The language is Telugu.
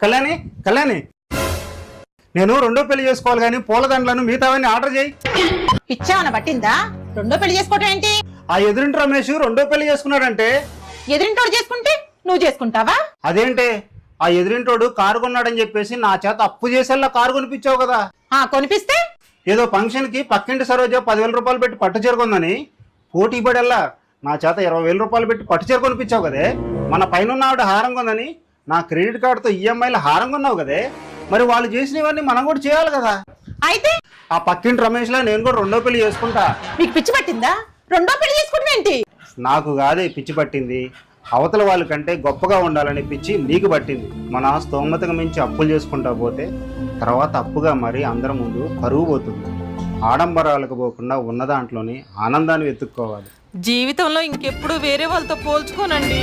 కళ్యాణి కళ్యాణి నేను రెండో పెళ్లి చేసుకోవాలి కానీ పూలదండలను మిగతావన్నీ ఆర్డర్ చేయి. పిచ్చావన పట్టిందా? రెండో పెళ్లి చేసుకోవటం ఏంటి? ఆ ఎదురింటి రమేష్ రెండో పెళ్లి చేసుకున్నాడంటే. ఎదురింటోడు చేసుకుంటే నువ్వు చేసుకుంటావా? అదేంటే ఆ ఎదురింటోడు కారు కొన్నాడని చెప్పేసి నా చేత అప్పు చేసేలా కారు కొనిపించావు కదా. కొనిపిస్తే ఏదో ఫంక్షన్ కి పక్కింటి సరోజ 10,000 రూపాయలు పెట్టి పట్టు చీర కొందని పోటీ పడేలా నా చేత 20,000 రూపాయలు పెట్టి పట్టు చీర కొనిపించావు కదే. మన పైన ఆవిడ హారం కొందని నా క్రెడిట్ కార్డుతో ఈఎంఐలో హారం కొన్నావు కదే. మరి వాళ్ళు చేసినవన్నీ మనం కూడా చేయాలి కదా. అయితే ఆ పక్కింటి రమేష్ లా నేను కూడా రెండో పెళ్లి చేసుకుంటా. మీకు పిచ్చి పట్టిందా? రెండో పెళ్లి చేసుకోవటం ఏంటి? నాకు కాదే పిచ్చి పట్టింది, అవతల వాళ్ళ కంటే గొప్పగా ఉండాలని పిచ్చి నీకు పట్టింది. మన స్తోమతకు మించి అప్పులు చేసుకుంటా పోతే తర్వాత అప్పుగా మరి అందరి ముందు కరువు పోతుంది. ఆడంబరాలకు పోకుండా ఉన్న దాంట్లోనే ఆనందాన్ని వెతుక్కోవాలి. జీవితంలో ఇంకెప్పుడు వేరే వాళ్ళతో పోల్చుకోనండి.